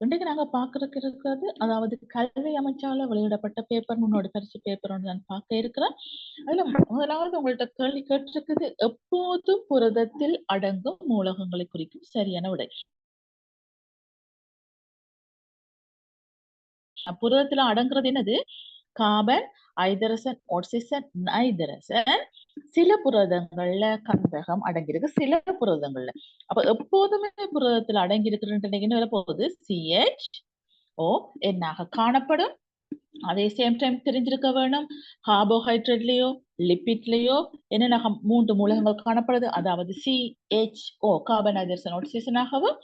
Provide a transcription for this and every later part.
இன்றைக்கு நாங்க பார்க்கறதுக்கு இருக்கிறது, அதாவது கல்வி அமைச்சால வெளியிடப்பட்ட பேப்பர், முன்னோடி பரிசு பேப்பர் ஒன்று நான் பார்க்க இருக்கிறேன். அதுல முதலாவது உங்கள்ட்ட கேள்வி கேட்டிருக்குது, எப்போதும் புரதத்தில் அடங்கும் மூலகங்களை குறிக்கும் சரியான விடை. புரதத்துல அடங்குறது என்னது? கார்பன், ஐதரசன், ஆக்சிஜன், நைதரசன். சில புரதங்கள்ல கந்தகம் அடங்கியிருக்கு, சில புரதங்கள்ல. அப்ப எப்போதுமே புரதத்துல அடங்கி இருக்கிற போகுது CH O என்னாக காணப்படும். அதே சேம் டைம் தெரிஞ்சிருக்க வேணும், கார்போஹைட்ரேட்லயோ லிபிட்லயோ என்னென்ன 3 மூலகங்கள் காணப்படுது. அதாவது CHO கார்பன், ஹைட்ரஜன், ஆக்சிஜனாகவும்,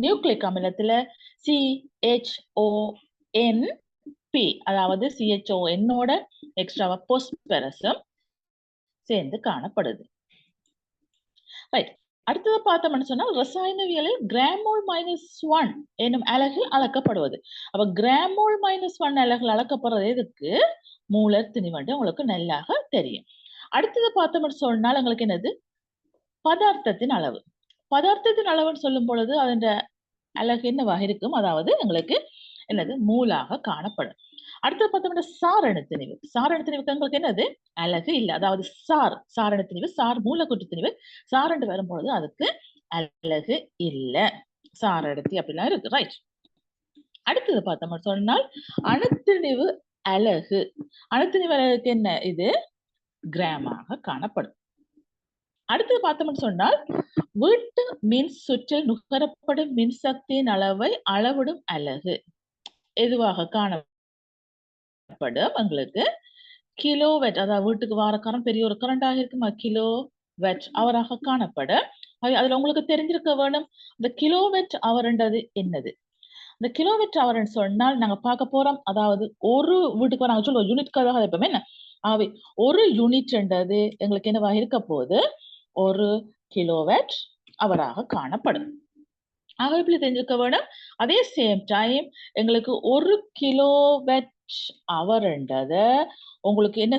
நியூக்ளிக் அமிலத்துல CHONP அதாவது CHON-ஓட எக்ஸ்ட்ராவா போஸ்பரஸும் சேர்ந்து காணப்படுது. ரைட். அடுத்தது பார்த்தோம்னு சொன்னால் ரசாயனவியலில் கிராமோல் -1 என்னும் அலகில் அளக்கப்படுவது. அப்ப கிராமோல் -1 அலகில் அளக்கப்படுறது எதுக்கு? மூலர் திணிவண்டு உங்களுக்கு நல்லாக தெரியும். அடுத்தது பார்த்தோம்னு சொன்னால் உங்களுக்கு என்னது? பதார்த்தத்தின் அளவு. பதார்த்தத்தின் அளவுன்னு சொல்லும் பொழுது அதன் அலகு என்னவாக இருக்கும்? அதாவது எங்களுக்கு என்னது? மூலாக காணப்படும். அடுத்தது பார்த்தோம்னா சாரண திணிவு. சாரண திணிவுக்கு உங்களுக்கு என்னது? அலகு இல்ல. அதாவது சாரண திணிவு, மூலக்கூற்று திணிவு. சாரண்டு வரும்பொழுது அதுக்கு அலகு இல்ல. சாரடத்தி அப்படிலாம் இருக்கு. ரைட். அடுத்தது பார்த்தோம்னு சொன்னால் அணுத்திணிவு அலகு. அணுத்திணிவு அலகுக்கு என்ன? இது கிராமாக காணப்படும். அடுத்தது பார்த்தோம்னு சொன்னால் வீட்டு மின் சுற்றில் நுகரப்படும் மின்சக்தியின் அளவை அளவிடும் அலகு எதுவாக காணப்படும்? உங்களுக்கு கிலோவாட், அதாவது வீட்டுக்கு வார கரண்ட் பெரிய ஒரு கரண்டாக இருக்கும், கிலோவாட் அவராக காணப்படும். அதுல உங்களுக்கு தெரிஞ்சிருக்க வேணும், இந்த கிலோவாட் அவர்ன்றது என்னது? இந்த கிலோவாட் அவர்ன்னு சொன்னால் நாங்க பார்க்க போறோம். அதாவது ஒரு வீட்டுக்கு நாங்க சொல்லுவோம் யூனிட்காக எப்பவுமே என்ன ஆவி ஒரு யூனிட்ன்றது எங்களுக்கு என்னவா இருக்க போகுது? ஒரு கிலோவாட் அவராக காணப்படும். ஆக இப்படி தெரிஞ்சுக்க வேணும். அதே சேம் டைம் எங்களுக்கு ஒரு கிலோவாட் அவர்ன்றத உங்களுக்கு என்ன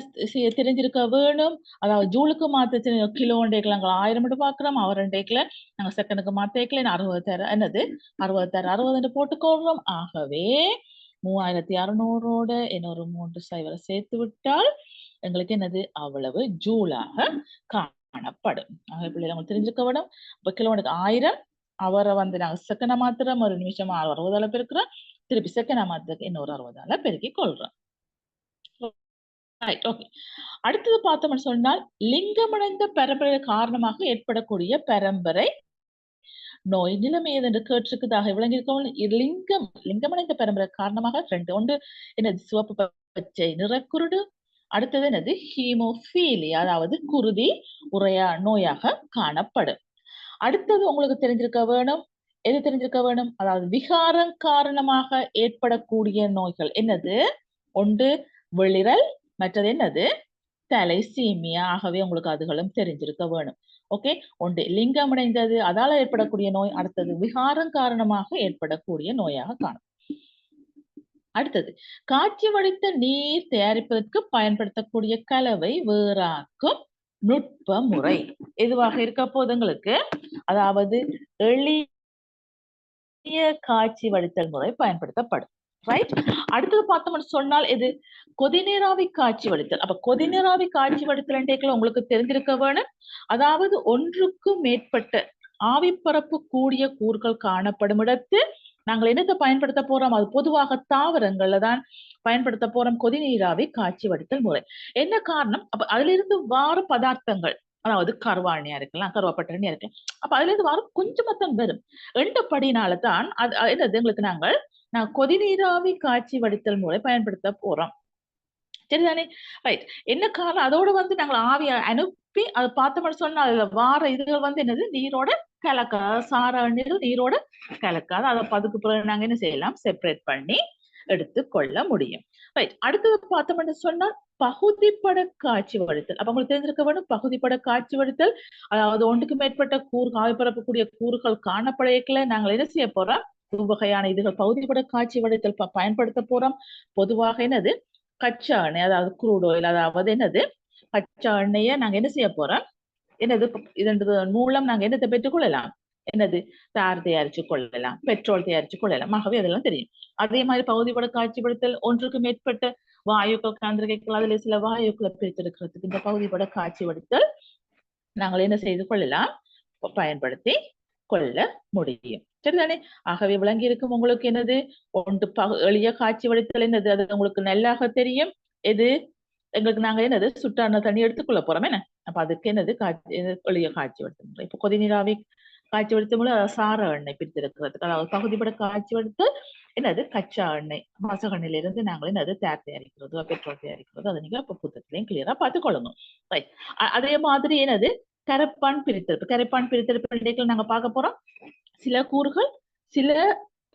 தெரிஞ்சிருக்க வேணும். அதாவது ஜூலுக்கு மாத்த கிலோண்டேக்கில் நாங்கள் 1000 பார்க்கிறோம். அவரண்டேக்கில் நாங்கள் செகண்டுக்கு மாத்தேக்கல 60 என்னது 60 போட்டுக்கொள்றோம். ஆகவே 3600ஓட இன்னொரு 3 சைவரை சேர்த்து விட்டால் எங்களுக்கு என்னது அவ்வளவு ஜூலாக காணப்படும். ஆக இப்படி நம்ம தெரிஞ்சுக்க வேணும். இப்போ கிலோமீட்டருக்கு 1000 அவரை வந்து நாங்கள் செகண்டா மாத்துறோம், ஒரு நிமிஷமா 60ஆல பெருக்கிறோம், திருப்பி செகண்டா மாத்துறதுக்கு இன்னொரு 60ஆல பெருக்கி கொள்றோம். ஓகே. அடுத்தது பார்த்தோம்னு சொன்னால் லிங்கமடைந்த பரம்பரை காரணமாக ஏற்படக்கூடிய பரம்பரை நோய் நிலைமை என்று கேட்டிருக்குதாக விளங்கியிருக்கோம். லிங்கமடைந்த பரம்பரை காரணமாக 2 ஒன்று என்னது? சிவப்பு பச்சை நிறக்குருடு. அடுத்தது என்னது? ஹீமோபீலியா, அதாவது குருதி உரையா நோயாக காணப்படும். அடுத்தது உங்களுக்கு தெரிஞ்சிருக்க வேணும், எது தெரிஞ்சிருக்க வேணும்? அதாவது விகாரம் காரணமாக ஏற்படக்கூடிய நோய்கள் என்னது? ஒன்று வெளிரல், மற்றது என்னது? தலைசீமியா. ஆகவே உங்களுக்கு அதுகளும் தெரிஞ்சிருக்க வேணும். ஓகே. ஒன்று லிங்கமடைந்தது அதால ஏற்படக்கூடிய நோய், அடுத்தது விகாரம் காரணமாக ஏற்படக்கூடிய நோயாக காணும். அடுத்தது காட்சி வடித்த நீர் தயாரிப்பதற்கு பயன்படுத்தக்கூடிய கலவை வேறாக்கும் நுட்ப முறை எதுவாக இருக்க போதுங்களுக்கு? அதாவது எளிய காட்சி வடித்தல் முறை பயன்படுத்தப்படும். ரைட். அடுத்தது பார்த்தோம்னு சொன்னால் இது கொதிநீராவி காட்சி வடித்தல். அப்ப கொதிநீராவி காட்சி வடித்தல் உங்களுக்கு தெரிஞ்சிருக்க வேணும். அதாவது ஒன்றுக்கும் மேற்பட்ட ஆவிப்பரப்பு கூடிய கூறுகள் காணப்படும் இடத்து நாங்கள் என்னத்தை பயன்படுத்த போறோம்? அது பொதுவாக தாவரங்கள்ல தான் பயன்படுத்த போறோம் கொதிநீராவி காட்சி வடித்தல் முறை. என்ன காரணம்? அப்ப அதுல இருந்து வார பதார்த்தங்கள், அதாவது கருவாணியா இருக்கலாம், கருவாப்பட்டணியா இருக்கலாம். அப்ப அதுல இருந்து வாரம் கொஞ்சமத்தான் வரும். எண்டப்படினால தான் அது என்னது எங்களுக்கு நாங்கள் கொதிநீராவி காட்சி வடித்தல் முறை பயன்படுத்த போறோம். சரிதானே? ரைட். என்ன காரணம்? அதோட வந்து நாங்கள் ஆவியை அனுப்பி அதை பார்த்தோம்னு சொன்னா அதுல வார இதுகள் வந்து என்னது? நீரோட கலக்கா, சார நீரோட கலக்காது. அதை அதுக்கு பிறகு நாங்க என்ன செய்யலாம்? செப்பரேட் பண்ணி எடுத்துக்கொள்ள முடியும். ரைட். அடுத்தது பார்த்தோம்னு சொன்னால் பகுதிப்பட காட்சி வடித்தல். அப்ப உங்களுக்கு தெரிஞ்சிருக்க வேணும், பகுதிப்பட காட்சி வடித்தல் அதாவது ஒன்றுக்கு மேற்பட்ட ஆவிப்பரப்பக்கூடிய கூறுகள் காணப்படையக்கல நாங்கள் என்ன செய்ய போறோம்? வகையான இதுகள் பகுதிப்பட காட்சி வடித்தல் பயன்படுத்த போறோம். பொதுவாக என்னது? கச்சா எண்ணெய், அதாவது குரூட் ஆயில், அதாவது என்னது? கச்சா எண்ணெயை நாங்க என்ன செய்ய போறோம்? என்னது? இதன் மூலம் நாங்க என்னத்தை பெற்றுக்கொள்ளலாம்? என்னது தயாரிச்சு கொள்ளலாம், பெட்ரோல் தயாரிச்சு கொள்ளலாம். ஆகவே அதெல்லாம் தெரியும். அதே மாதிரி பகுதிப்பட காட்சிப்படுத்தல் ஒன்றுக்கு மேற்பட்ட வாயுக்கள் கலந்திருக்கைகள் அதுல சில வாயுக்களை பிரித்தெடுக்கிறதுக்கு இந்த பகுதிப்பட காட்சிப்படுத்தல் நாங்கள் என்ன செய்து கொள்ளலாம், பயன்படுத்தி கொள்ள முடியும். சரிதானே? ஆகவே விளங்கி இருக்கும் உங்களுக்கு என்னது ஒன்று எளிய காட்சிப்படுத்தல் என்னது, அது உங்களுக்கு நல்லாக தெரியும். எது எங்களுக்கு நாங்க என்னது சுட்டான தண்ணி எடுத்துக்கொள்ள போறோம் என்ன, அப்ப அதுக்கு என்னது எளிய காட்சிப்படுத்தல். இப்ப கொதிநீராவி காட்சிப்படுத்த மூலம் சார எண்ணெய் பிரித்தெடுக்கிறதுக்கு, அதாவது பகுதிப்பட காட்சிப்படுத்த என்னது கச்சா எண்ணெய் மசகண்ணில இருந்து நாங்கள் என்னது தயாரிக்கிறது, பெட்ரோல் தயாரிக்கிறது, அதை நீங்க இப்ப புத்தகத்திலையும் கிளியரா பார்த்துக்கொள்ளணும். அதே மாதிரி என்னது கரைப்பான் பிரித்தெடுப்பு. கரைப்பான் பிரித்தெடுப்பு நாங்க பார்க்க போறோம். சில கூறுகள் சில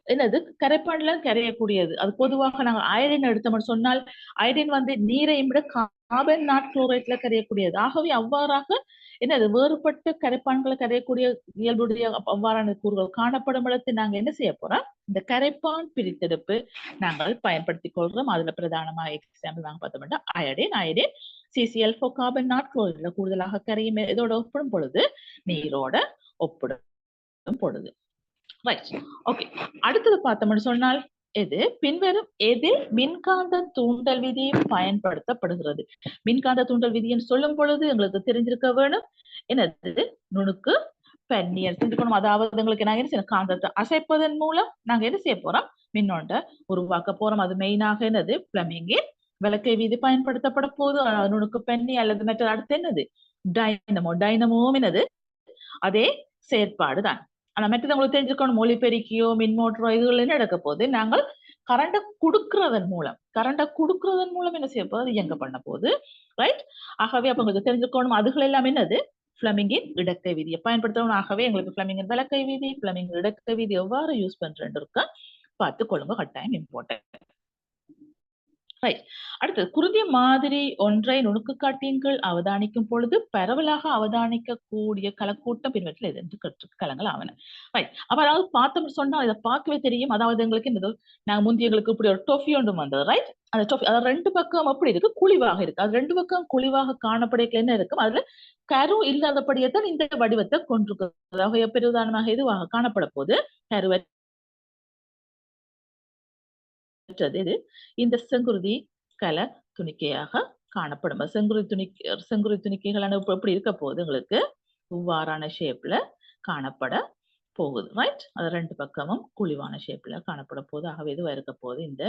என்னது கரைப்பான்ல கரையக்கூடியது. அது பொதுவாக நாங்க அயடின் எடுத்தோம்னு சொன்னால் அயடின் வந்து நீரை விட கார்பன் நாட்குளோரைட்ல கரையக்கூடியது. ஆகவே அவ்வாறாக என்னது வேறுபட்ட கரைப்பான்களை கரையக்கூடிய இயல்புடைய அவ்வாறான கூறுகள் காணப்படும் இடத்தை நாங்க என்ன செய்ய போறோம், இந்த கரைப்பான் பிரித்தெடுப்பு நாங்கள் பயன்படுத்திக் கொள்றோம். அதுல பிரதானமாக எக்ஸாம்பிள் நாங்க பார்த்தோம்னா அயடின் CCl4 கார்பன் நாட்குளோரைட்ல கூடுதலாக கரையும். இதோட ஒப்பிடும் பொழுது நீரோட ஒப்பிடும் பொழுது. Right, okay. அடுத்தது பார்த்தோம்னு சொன்னால் எது பின்வரும் எதில் மின்காந்த தூண்டல் விதி பயன்படுத்தப்படுகிறது. மின்காந்த தூண்டல் விதின்னு சொல்லும் பொழுது எங்களுக்கு தெரிஞ்சிருக்க வேணும் என்னது நுணுக்கு பெண்ணியல் தெரிஞ்சுக்கணும். அதாவது எங்களுக்கு நாங்க என்ன செய்யணும், காந்தத்தை அசைப்பதன் மூலம் நாங்க என்ன செய்ய போறோம், மின்னோட்ட உருவாக்க போறோம். அது மெயினாக என்னது பிளமிங்கின் விளக்கை விதி பயன்படுத்தப்பட போது நுணுக்கு பெண்ணி அல்லது மற்ற அடுத்து என்னது டைனமோவும் என்னது அதே செயற்பாடுதான். ஆனா மற்றது உங்களுக்கு தெரிஞ்சுக்கணும், மொழிபெருக்கியோ மின்மோட்டரோ இதுகள் என்ன நடக்க போகுது, நாங்கள் கரண்ட குடுக்கிறதன் மூலம் என்ன செய்ய போகுது, இயங்க பண்ண போகுது. ரைட், ஆகவே அப்ப உங்களுக்கு தெரிஞ்சுக்கணும் அதுகள் எல்லாம் என்னது பிளமிங்கின் இடக்கை விதியை பயன்படுத்தணும். ஆகவே எங்களுக்கு பிளமிங்கின் விளக்கை விதி பிளமிங்கின் இடக்கை விதி எவ்வாறு யூஸ் பண்றேன்னு இருக்கா பார்த்து கொள்ளுங்க, கட்டாயம் இம்பார்ட்டன்ட். அடுத்தது குருதிய மாதிரி ஒன்றை நுணுக்கு காட்டியின் கீழ் அவதானிக்கும் பொழுது பரவலாக அவதானிக்க கூடிய கலக்கூட்டம் பின்வற்றில் எது கலங்கள் ஆவன. அப்ப அதாவது பார்த்தோம்னு சொன்னா இதை பார்க்கவே தெரியும். அதாவது எங்களுக்கு என்னது நாங்க முந்தைய எங்களுக்கு இப்படி ஒரு டொஃபி ஒன்று வந்தது. ரைட், அந்த டொஃபி அதாவது ரெண்டு பக்கம் அப்படி இருக்கு, குழிவாக இருக்கு. அது ரெண்டு பக்கம் குழிவாக காணப்படைய என்ன இருக்கும், அதுல கரு இல்லாதபடியத்தான் இந்த வடிவத்தை கொண்டிருக்கு. பெருதானமாக இதுவாக காணப்பட போது கருவை இந்த செங்குருதி கல துணிக்கையாக காணப்படும். செங்குருதி துணிக்கைகள் எப்படி இருக்க போகுது, உங்களுக்கு இவ்வாறான ஷேப்ல காணப்பட போகுது. ரைட், அது ரெண்டு பக்கமும் குழிவான ஷேப்ல காணப்பட போகுது. ஆகவே இதுவா இருக்க போது இந்த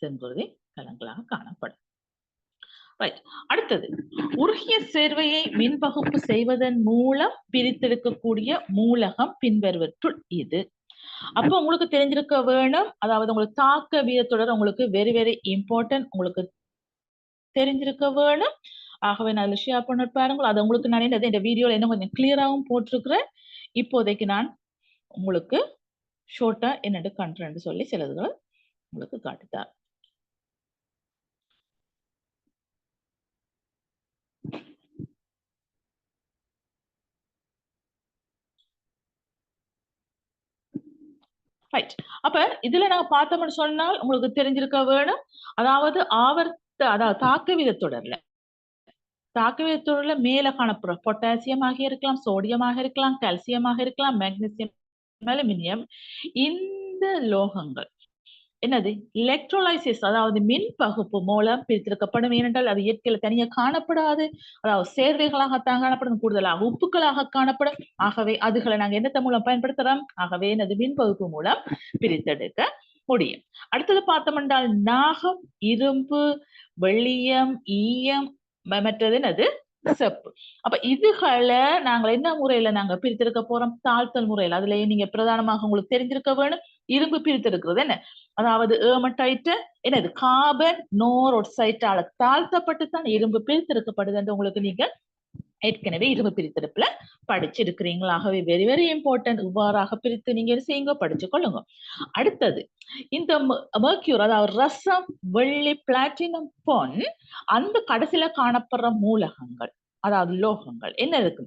செங்குருதி கலங்களாக காணப்படும். ரைட், அடுத்தது உருகிய சேர்வையை மின்பகுப்பு செய்வதன் மூலம் பிரித்தெடுக்கக்கூடிய மூலகம் பின்வருவற்றுள் இது. அப்ப உங்களுக்கு தெரிஞ்சிருக்க வேணும், அதாவது உங்களுக்கு தாக்க வீதத்தொடர் உங்களுக்கு வெரி வெரி இம்பார்ட்டன்ட் உங்களுக்கு தெரிஞ்சிருக்க வேணும். ஆகவே நான் ஷேர் பண்ண பாருங்கள். அது உங்களுக்கு நான் என்னது இந்த வீடியோல என்ன கொஞ்சம் கிளியராகவும் போட்டிருக்கிறேன். இப்போதைக்கு நான் உங்களுக்கு ஷோர்ட்டா என்னென்னு கண்ட்ரன்னு சொல்லி சிலதுகளை உங்களுக்கு காட்டுத்தார். ரைட், அப்ப இதுல நாங்க பார்த்தோம்னு சொன்னால் உங்களுக்கு தெரிஞ்சிருக்க வேணும், அதாவது அதாவது தாக்க வீதத்தொடர்ல மேல காணப்படுற பொட்டாசியமாக இருக்கலாம், சோடியமாக இருக்கலாம், கால்சியமாக இருக்கலாம், மெக்னீசியம், அலுமினியம், இந்த லோகங்கள் என்னது எலக்ட்ரோலைசிஸ் அதாவது மின் பகுப்பு மூலம் பிரித்தெடுக்கப்படும். ஏனென்றால் அது இயற்கையில தனியா காணப்படாது, அதாவது சேர்வைகளாகத்தான் காணப்படும், கூடுதலாக உப்புக்களாக காணப்படும். ஆகவே அதுகளை நாங்க என்னத்த மூலம் பயன்படுத்துறோம், ஆகவே எனது மின் பகுப்பு மூலம் பிரித்தெடுக்க முடியும். அடுத்தது பார்த்தோம் என்றால் நாகம், இரும்பு, வெள்ளியம், ஈயம், மற்றது என்னது செப்பு. அப்ப இதுகளை நாங்கள் என்ன முறையில நாங்க பிரித்தெடுக்க போறோம், தாழ்த்தல் முறையில். அதுலயே நீங்க பிரதானமாக உங்களுக்கு தெரிஞ்சிருக்க வேணும் இரும்பு பிரித்தெடுக்கிறது என்ன, அதாவது ஏமடைட் என்னது கார்பன் நோரோட்சைட்டால தாழ்த்தப்பட்டுத்தான் இரும்பு பிரித்தெடுக்கப்படுது என்று உங்களுக்கு நீங்க ஏற்கனவே இரும்பு பிரித்தெடுப்புல படிச்சிருக்கிறீங்களா. ஆகவே வெரி வெரி இம்பார்ட்டன்ட், இவ்வாறாக பிரித்து நீங்க செய்யுங்க, படிச்சு கொள்ளுங்க. அடுத்தது இந்த மெர்க்யூர் அதாவது ரசம், வெள்ளி, பிளாட்டினம், பொன், அந்த கடைசியில காணப்படுற மூலகங்கள் அதாவது லோகங்கள் என்ன இருக்கு,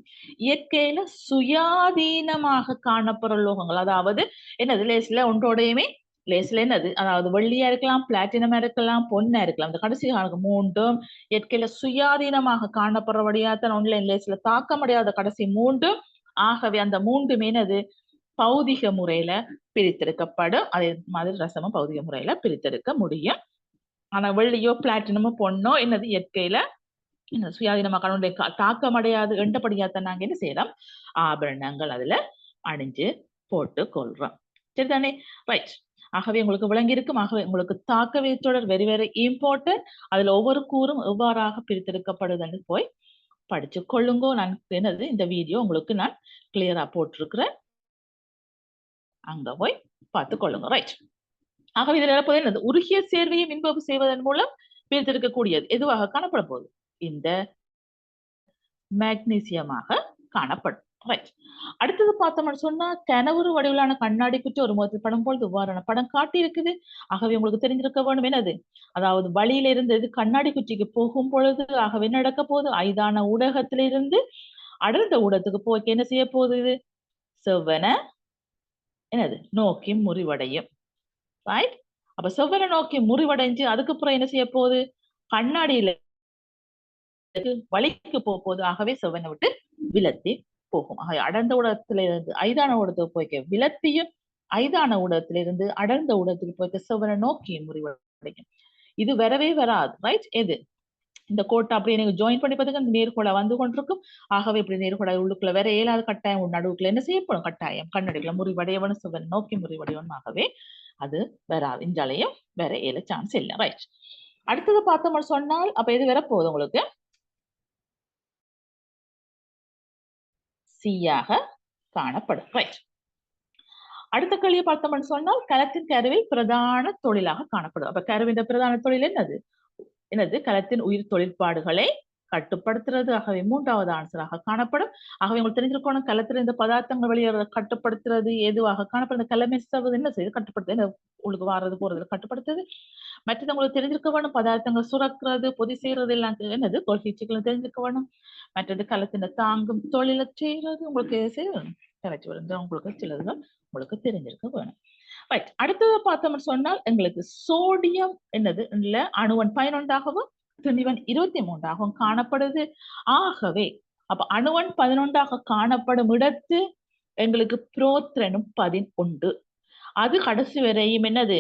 இயற்கையில சுயாதீனமாக காணப்படுற லோகங்கள். அதாவது என்னது லேஸ்ல ஒன்றோடையுமே லேஸ்ல என்னது, அதாவது வெள்ளியா இருக்கலாம், பிளாட்டினமா இருக்கலாம், பொண்ணா இருக்கலாம். இந்த கடைசி மூன்றும் இயற்கையில சுயாதீனமாக காணப்படுறபடியாத்தான் ஆன்லைன் லேஸ்ல தாக்க முடியாத கடைசி மூன்றும் ஆகவே அந்த மூன்றுமே அது பௌதிக முறையில பிரித்தெடுக்கப்படும். அதே மாதிரி ரசமும் பௌதிக முறையில பிரித்தெடுக்க முடியும். ஆனா வெள்ளியோ பிளாட்டினமோ பொண்ணோ என்னது இயற்கையில சுயாதீனமா கடவுளுடைய தாக்கம் அடையாது என்றபடியாத்தான் நாங்க என்ன செய்யறோம், ஆபரணங்கள் அதுல அணிஞ்சு போட்டு கொள்றோம். சரிதானே? ரைட். ஆகவே உங்களுக்கு விளங்கி இருக்கும். ஆகவே உங்களுக்கு தாக்கவே தொடர் வெரி வெரி இம்பார்ட்டன்ட். அதுல ஒவ்வொரு கூறும் எவ்வாறாக பிரித்தெடுக்கப்படுதுன்னு போய் படிச்சு கொள்ளுங்கோ. நான் என்னது இந்த வீடியோ உங்களுக்கு நான் கிளியரா போட்டிருக்கிறேன், அங்க போய் பார்த்து கொள்ளுங்க. ரைட். ஆகவே இதில் இழப்பது என்னது, உருகிய சேர்வையை மின்பகு செய்வதன் மூலம் பிரித்தெடுக்கக்கூடியது எதுவாக காணப்பட போகுது, இந்த மேக்னீசியமாக காணப்படும். ரைட். அடுத்தது பார்த்தோம்னு சொன்னா கனவுரு வடிவிலான கண்ணாடி குச்சி ஒரு முகத்தில் படம் போல் இவ்வாறான படம் காட்டி இருக்குது. ஆகவே உங்களுக்கு தெரிஞ்சிருக்க வேண்டும் என்னது, அதாவது வழியில இருந்து கண்ணாடி குச்சிக்கு போகும் பொழுது ஆகவே என்ன நடக்க போகுது, ஐதான ஊடகத்திலிருந்து அடர்ந்த ஊடகத்துக்கு போய் என்ன செய்ய போகுது, இது செவ்வன என்னது நோக்கி முறிவடையும். ரைட். அப்ப செவ்வன நோக்கி முறிவடைஞ்சு அதுக்கப்புறம் என்ன செய்ய போகுது, கண்ணாடியில வழிக்கு போகுது. ஆகவே செவ்வனை விட்டு விலத்தி போகும். அடர்ந்த ஊடகத்திலிருந்து ஐதான ஊடகத்துக்கு போய்க்க விலத்தியும், ஐதான ஊடகத்திலிருந்து அடர்ந்த ஊடகத்துக்கு போய்க்க செவ்வனை நோக்கி முறிவடையும். இது வரவே வராது. ரைட். எது இந்த கோட்டை அப்படியே நீங்க ஜாயின் பண்ணி பார்த்துக்க அந்த நேர்கோளை வந்து கொண்டிருக்கும். ஆகவே இப்படி நேர்கோளை உள்ளுக்குள்ள வேற ஏழாவது கட்டாயம் நடுவுக்குள்ள என்ன செய்யப்படும், கட்டாயம் கண்ணடிகளை முறிவடையவன் செவ்வனை நோக்கி முறிவடையவன். ஆகவே அது வராது. இஞ்சாலையும் வேற ஏழு சான்ஸ் இல்லை. ரைட். அடுத்தது பார்த்தோம்னு சொன்னால் அப்ப எது வர போகுது உங்களுக்கு, சியாக காணப்படும். ரைட். அடுத்த கேள்வியை பார்த்தோம்னு சொன்னால் கலத்தின் கருவில் பிரதான தொழிலாக காணப்படும். அப்ப கருவின் பிரதான தொழில் என்னது, என்னது கலத்தின் உயிர் தொழிற்பாடுகளை கட்டுப்படுத்துறது. ஆகவே மூன்றாவது ஆன்சராக காணப்படும். ஆகவே உங்களுக்கு தெரிஞ்சிருக்கணும், கலத்தில் இந்த பதார்த்தங்கள் வெளியேறத கட்டுப்படுத்துறது எதுவாக காணப்படும், கலமெஸ்வது என்ன செய்யுது, கட்டுப்படுத்துது, உங்களுக்கு வாரது போறது கட்டுப்படுத்துது. மற்றது உங்களுக்கு தெரிஞ்சிருக்க வேணும், பதார்த்தங்கள் சுரக்கிறது பொதி செய்யறது எல்லாம் என்னது கொள்கைச்சுக்கள் தெரிஞ்சிருக்க வேணும். மற்றது கலத்தின தாங்கும் தொழிலை செய்யறது உங்களுக்கு கிடைச்சி வருது, உங்களுக்கு சிலதுகள் உங்களுக்கு தெரிஞ்சிருக்க வேணும். ரைட். அடுத்தது பார்த்தோம்னு சொன்னால் எங்களுக்கு சோடியம் என்னது இல்ல அணுவன் 11ஆகவும் துணிவன் 23ஆகவும் காணப்படுது. ஆகவே அப்ப அணுவன் 11ஆக காணப்படும் இடத்து எங்களுக்கு புரோத்ரனும் 11. அது கடைசி வரையும் என்னது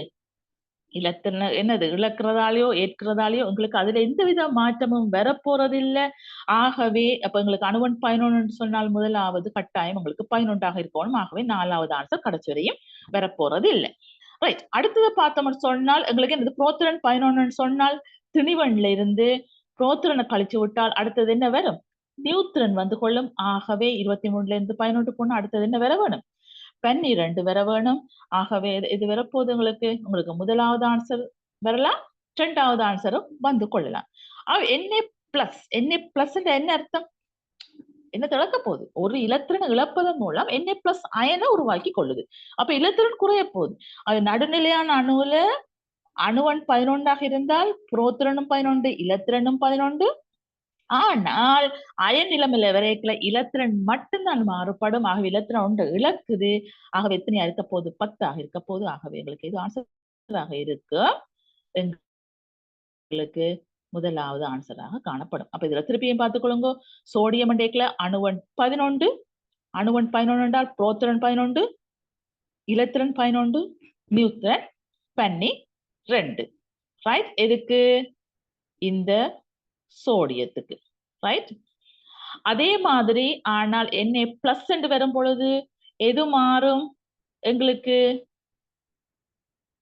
இலத்தின என்னது இழக்கிறதாலேயோ ஏற்கிறதாலேயோ உங்களுக்கு அதுல எந்தவித மாற்றமும் வரப்போறது இல்லை. ஆகவே அப்ப எங்களுக்கு அணுவன் 11 சொன்னால் முதலாவது கட்டாயம் உங்களுக்கு 11ஆக இருக்கணும். ஆகவே நாலாவது ஆன்சர் கடைசி வரையும் வரப்போறது இல்லை. ரைட். அடுத்தது பார்த்தோம்னு சொன்னால் எங்களுக்கு என்னது புரோத்திரன் 11 சொன்னால் திணிவன்ல இருந்து புரோத்திரனை கழிச்சு விட்டால் அடுத்தது என்ன வரும், நியூத்திரன் வந்து கொள்ளும். ஆகவே 23 இருந்து 11 போனா அடுத்தது என்ன வர வேணும், 12 வர வேணும். ஆகவே இது வரப்போது உங்களுக்கு உங்களுக்கு முதலாவது ஆன்சர் வரலாம், இரண்டாவது ஆன்சரும் வந்து கொள்ளலாம். NA பிளஸ் NA பிளஸ் என்ன அர்த்தம், என்ன திறக்க போகுது, ஒரு இலத்திரன் இழப்பதன் மூலம் NA பிளஸ் அயனை உருவாக்கி கொள்ளுது. அப்ப இலத்திரன் குறைய போகுது. அது நடுநிலையான அணுவுல அணுவன் 11ஆக இருந்தால் புரோத்திரனும் 11 இலத்திரனும் 11. ஆனால் அயன் நிலைமையில வரைக்கல இலத்திரன் மட்டும்தான் மாறுபடும். ஆகவே இலத்திரன் ஒன்று இழக்குது. ஆகவே எத்தனையா இருக்க போகுது, 10ஆக இருக்க போகுது. ஆகவே எங்களுக்கு இது ஆன்சராக இருக்கு, எங்களுக்கு முதலாவது ஆன்சராக காணப்படும். அப்ப இதுல திருப்பியும் பார்த்துக்கொள்ளுங்க, சோடியம் மண்டேக்கல அணுவன் 11, அணுவன் 11 என்றால் புரோத்திரன் 11, இலத்திரன் 11, நியூத்திரன் 12. ரைட். எதுக்கு, இந்த சோடியத்துக்கு. ரைட். அதே மாதிரி ஆனால் NA பிளஸ் என்று வரும் பொழுது எது மாறும் எங்களுக்கு,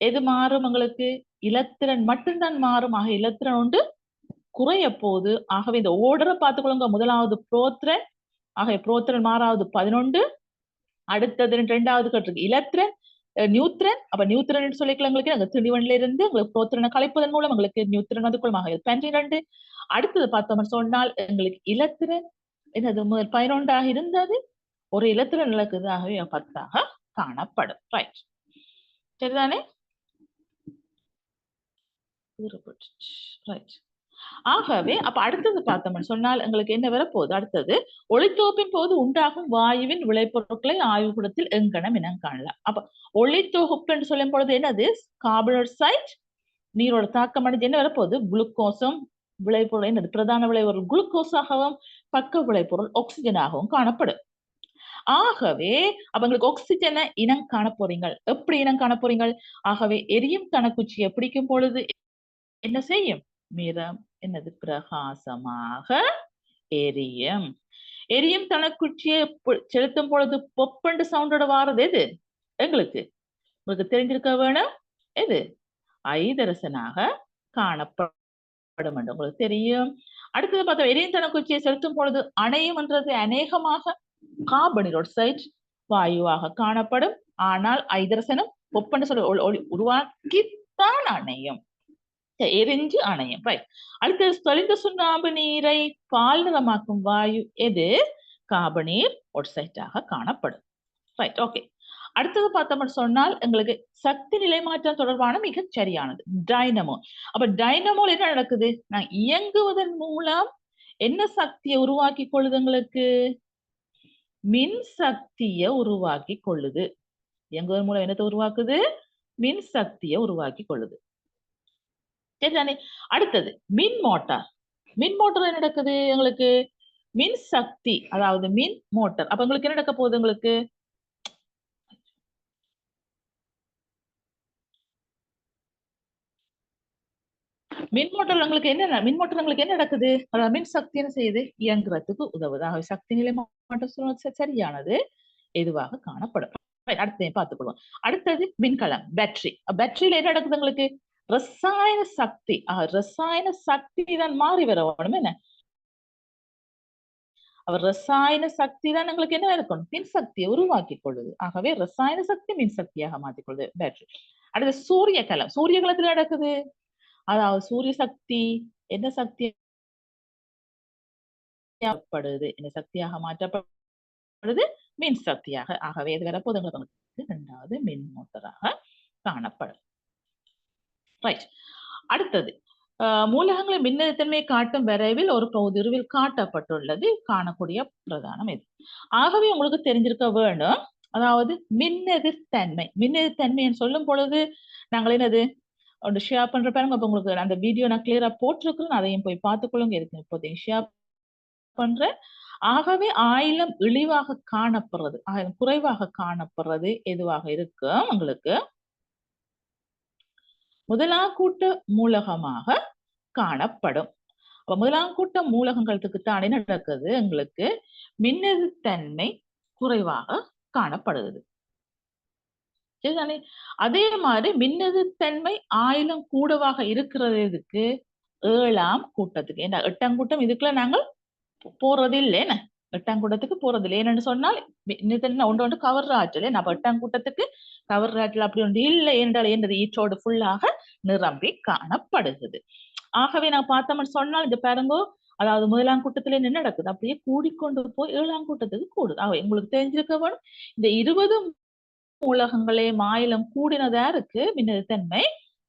எது மாறும் எங்களுக்கு, இலத்திரன் மட்டும்தான் மாறும். ஆக இலத்திரன் ஒன்று குறைய போகுது. ஆகவே இந்த ஓர்டரை பார்த்துக்கொள்ளுங்க, முதலாவது புரோத்திரன், ஆகவே புரோத்திரன் மாறாவது 11, அடுத்தது இரண்டாவது கட்டுருக்கு இலத்திரன் நியூத்திரன். அப்ப நியூத்திரன் சொல்லிக்கலாம் எங்களுக்கு அந்த திணிவன்ல இருந்து உங்களுக்கு புரோத்திரனை கலைப்பதன் மூலம் உங்களுக்கு நியூத்திரன் வந்து கொள்ளும். 12. அடுத்தது பார்த்தோம்னு சொன்னால் எங்களுக்கு இலத்திரன் என்னது முதல் 11ஆக இருந்தது, ஒரு இலத்திரன் இலக்குது. ஆகவே 10ஆக காணப்படும். ரைட். சரிதானே? ரைட். ஆகவே அப்ப அடுத்தது பார்த்தோம்னு சொன்னால் எங்களுக்கு என்ன வரப்போகுது, அடுத்தது ஒளித்தொகுப்பின் போது உண்டாகும் வாயுவின் விளைபொருட்களை ஆய்வுக்கூடத்தில் எங்கனம் இனம் காணலாம். அப்ப ஒளித்தொகுப்பு என்று சொல்லும் பொழுது என்னது, கார்பன் டை ஆக்சைடு நீரோட தாக்கம் அடைஞ்சு என்ன வரப்போகுது, குளுக்கோஸும் விளைபொருள் என்னது பிரதான விளைபொருள் குளுக்கோஸாகவும் பக்க விளைபொருள் ஆக்சிஜனாகவும் காணப்படும். ஆகவே அப்ப உங்களுக்கு ஆக்சிஜனை இனம் காண போறீங்க. எப்படி இனம் காண போறீங்க? ஆகவே எரியும் தனக்குச்சியை பிடிக்கும் பொழுது என்ன செய்யும்? நிறம் என்னது? பிரகாசமாக எரியும். எரியும் தனக்குச்சியை செலுத்தும் பொழுது பொப்பண்டு சவுண்டோட வாரது எது? எங்களுக்கு உங்களுக்கு தெரிஞ்சிருக்க வேணும். எது? ஐதரசனாக காணப்படும் என்று உங்களுக்கு தெரியும். அடுத்தது பார்த்தா எரியும் தனக்குச்சியை செலுத்தும் பொழுது அணையும் என்றது அநேகமாக கார்பன் ஆக்சைடு வாயுவாக காணப்படும். ஆனால் ஐதரசனும் பொப்பண்டு சொல்லி உருவாக்கித்தான் அணையும். எரிஞ்சு அணையும். ரைட். அடுத்தது தெளிந்த சுண்ணாம்பு நீரை பால் நிறமாக்கும் வாயு எது? கார்பனீர் ஆக்சைடாக காணப்படும். ரைட். ஓகே. அடுத்தது பார்த்தோம்னு சொன்னால் எங்களுக்கு சக்தி நிலைமாற்றம் தொடர்பான மிகச் சரியானது டைனமோ. அப்ப டைனமோல என்ன நடக்குது? நான் இயங்குவதன் மூலம் என்ன சக்தியை உருவாக்கி கொள்ளுது? எங்களுக்கு மின் சக்தியை உருவாக்கி கொள்ளுது. இயங்குவதன் மூலம் என்னத்தை உருவாக்குது? மின் சக்தியை உருவாக்கி கொள்ளுது. சரிதானே? அடுத்தது மின் மோட்டார். மின் மோட்டார் என்ன நடக்குது? எங்களுக்கு மின் சக்தி, அதாவது மின் மோட்டார். அப்ப உங்களுக்கு என்ன நடக்க போகுது? உங்களுக்கு மின் மோட்டார் உங்களுக்கு என்ன மின் மோட்டார் உங்களுக்கு என்ன நடக்குது? அதாவது மின் சக்தி என்ன செய்யுது? இயங்குறதுக்கு உதவுது. ஆகவே சக்தி நிலை மாற்றம் சரியானது எதுவாக காணப்படும். அடுத்து பார்த்துக்கொள்வோம். அடுத்தது மின்கலம், பேட்டரி. பேட்டரியில என்ன நடக்குது? உங்களுக்கு ரசாயன சக்தி. ரசாயன சக்தி தான் மாறி வரணும். என்ன அவர் ரசாயன சக்தி தான் எங்களுக்கு என்ன இருக்கும்? மின் சக்தியை உருவாக்கி கொள்ளுது. ஆகவே ரசாயன சக்தி மின் சக்தியாக மாற்றிக்கொள்ளுது பேட்டரி. அடுத்து சூரிய கலம். சூரிய கலத்துல நடக்குது. அதாவது சூரிய சக்தி என்ன சக்தி என்ன சக்தியாக மாற்றப்படுது? மின் சக்தியாக. ஆகவே இது வரப்போது இரண்டாவது மின் மோட்டராக காணப்படும். ரைட். அடுத்தது மூலகங்களை மின்னழுத்தன்மையை காட்டும் வரைவில் ஒரு பகுதியில் காட்டப்பட்டுள்ளது காணக்கூடிய பிரதானம் இது. ஆகவே உங்களுக்கு தெரிஞ்சிருக்க வேண்டும். அதாவது மின்னெதிர்த்தன்மை. மின்னெதிர்த்தன்மைன்னு சொல்லும் பொழுது நாங்கள் என்னது ஒன்று ஷேர் பண்ற பாருங்க. அப்ப உங்களுக்கு அந்த வீடியோ நான் கிளியரா போட்டிருக்கிறேன். அதையும் போய் பார்த்துக்கொள்ளுங்க. இருக்கு இப்போதைக்கு ஷேர் பண்றேன். ஆகவே ஆயிலம் இழிவாக காணப்படுறது, ஆயிலம் குறைவாக காணப்படுறது எதுவாக இருக்கு? உங்களுக்கு முதலாம் கூட்ட மூலகமாக காணப்படும். அப்ப முதலாம் கூட்ட மூலகங்களுக்கு தானே நடக்குது எங்களுக்கு மின்னெதிர்த்தன்மை குறைவாக காணப்படுது. சரிதானே? அதே மாதிரி மின்னெதிர்த்தன்மை ஆயிலம் கூடவாக இருக்கிறதுக்கு 7ஆம் கூட்டத்துக்கு. ஏன்னா 8ஆம் கூட்டம் இதுக்குள்ள நாங்கள் போறது இல்லைன்னு 8ஆம் கூட்டத்துக்கு போறது இல்லை. ஏன்னு சொன்னால் ஒன்று ஒன்று கவர் ஆற்றல். அப்ப 8ஆம் கூட்டத்துக்கு கவர் ஆற்றல் அப்படி ஒன்று இல்லை என்றால் என்றது ஈச்சோடு ஃபுல்லாக நிரம்பி காணப்படுகிறது. ஆகவே நான் பார்த்தோம்னு சொன்னால் இந்த பாருங்க, அதாவது முதலாம் கூட்டத்துல என்ன நடக்குது? அப்படியே கூடிக்கொண்டு போய் 7ஆம் கூட்டத்துக்கு கூடுது. உங்களுக்கு தெரிஞ்சிருக்க வேணும். இந்த 20 மூலகங்களே ஆயிலம் கூடினதா இருக்கு மின்னழுத்தன்மை.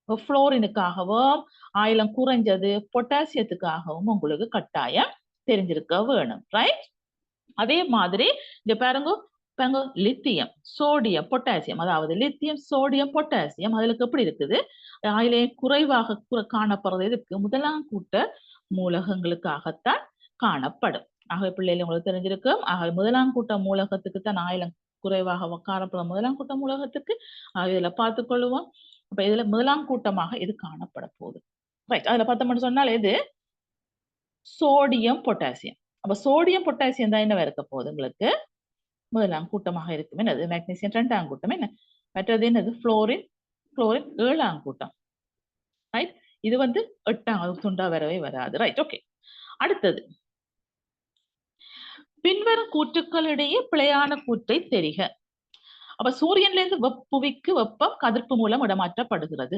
புளோரினுக்காகவும் ஆயிலம் குறைஞ்சது பொட்டாசியத்துக்காகவும் உங்களுக்கு கட்டாயம் தெரிஞ்சிருக்க வேணும். ரைட். அதே மாதிரி இந்த பாருங்க லித்தியம், சோடியம், பொட்டாசியம், அதாவது லித்தியம், சோடியம், பொட்டாசியம் அதுக்கு எப்படி இருக்குது? அதிலே குறைவாக காணப்படுறது இருக்கு முதலாம் கூட்ட மூலகங்களுக்காகத்தான் காணப்படும். ஆக பிள்ளைகள் உங்களுக்கு தெரிஞ்சிருக்கும். ஆக முதலாம் கூட்ட மூலகத்துக்கு தான் ஆயிலம் குறைவாக காணப்படும். முதலாம் கூட்ட மூலகத்துக்கு இதுல பார்த்துக்கொள்வோம். அப்ப இதுல முதலாம் கூட்டமாக இது காணப்பட போகுது. ரைட். அதுல பார்த்தோம்னு சொன்னால் இது சோடியம், பொட்டாசியம். அப்ப சோடியம், பொட்டாசியம் தான் என்ன இருக்க போகுது? உங்களுக்கு முதலாம் கூட்டமாக இருக்கும். என்னது? மேக்னீசியம் 2ஆம் கூட்டம். என்ன மற்றது? என்னது? புளோரின். புளோரின் 7ஆம் கூட்டம். ரைட். இது 8ஆம் துண்டா வரவே வராது. ரைட். ஓகே. அடுத்தது பின்வரும் கூற்றுக்களிடையே பிழையான கூற்றை தெரிக. அப்ப சூரியன்ல இருந்து புவிக்கு வெப்பம் கதிர்ப்பு மூலம் இடமாற்றப்படுகிறது.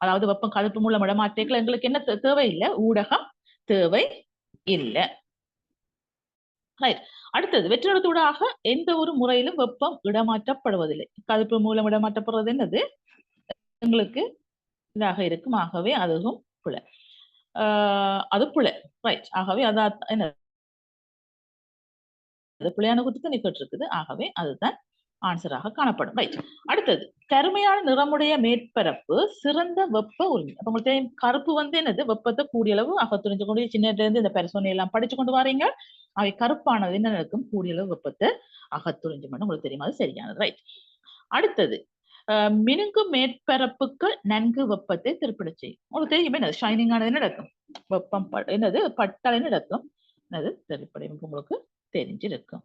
அதாவது வெப்பம் கதிர்ப்பு மூலம் இடமாற்றங்கள் எங்களுக்கு என்ன தேவை இல்லை? ஊடகம் தேவை இல்லை. ரைட். அடுத்தது வெற்றிடத்தூடாக எந்த ஒரு முறையிலும் வெப்பம் இடமாற்றப்படுவதில்லை. கதிர்ப்பு மூலம் இடமாற்றப்படுறது என்னது? எங்களுக்கு இதாக இருக்கும். ஆகவே அதுவும் புல. அது புல. ரைட். ஆகவே அதான் என்ன புலையான கூற்று நிக்கட்டு இருக்குது. ஆகவே அதுதான் ஆன்சராக காணப்படும். ரைட். அடுத்தது கருமையான நிறமுடைய மேற்பரப்பு சிறந்த வெப்ப உறிஞ்சி. அப்ப உங்களுக்கு தெரியும் கருப்பு என்னது வெப்பத்தை கூடிய அளவு அகத்துறிஞ்சு கொண்டு சின்னதுல இருந்து இந்த பெருசோனை எல்லாம் படிச்சு கொண்டு வரீங்க. அவை கருப்பானது என்ன நடக்கும் கூடிய அளவு வெப்பத்தை அகத்துறிஞ்சு மட்டும் உங்களுக்கு தெரியும். அது சரியானது. ரைட். அடுத்தது மினுங்கு மேற்பரப்புகள் நன்கு வெப்பத்தை திருப்பிட செய்யும். உங்களுக்கு தெரியும் என்னது ஷைனிங் ஆனது நடக்கும் வெப்பம் என்னது பட்டால் நடக்கும் அது திருப்படையும் உங்களுக்கு தெரிஞ்சிருக்கும்.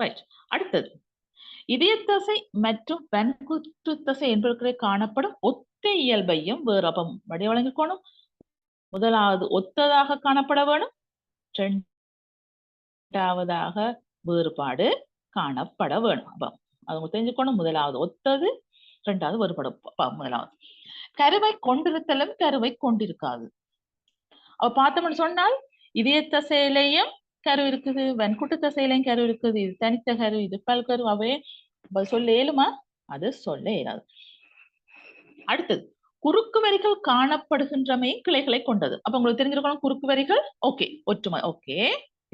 ரைட். அடுத்தது இதயத்தசை மற்றும் வன்குற்று தசை என்பவர்களை காணப்படும் ஒத்த இயல்பையும் வேறு அப்பம் வடிவ வழங்கிக்கணும். முதலாவது ஒத்ததாக காணப்பட வேணும், இரண்டாவதாக வேறுபாடு காணப்பட வேணும். அப்ப அது தெரிஞ்சுக்கணும். முதலாவது ஒத்தது, இரண்டாவது வேறுபடும். முதலாவது கருவை கொண்டிருத்தலும் கருவை கொண்டிருக்காது. அவ பார்த்தோம்னு சொன்னால் இதய தசையிலையும் கரு இருக்குது, வெண்குட்டு தசையிலையும் கரு இருக்குது. இது தனித்த கரு, இது பல்கரு. அவை சொல்ல இயலுமா? அது சொல்ல இயலாது. அடுத்தது குறுக்கு வரிகள் காணப்படுகின்றமையும் கிளைகளை கொண்டது. அப்ப உங்களுக்கு தெரிஞ்சிருக்கணும் குறுக்கு வரிகள் ஓகே, ஒற்றுமை ஓகே,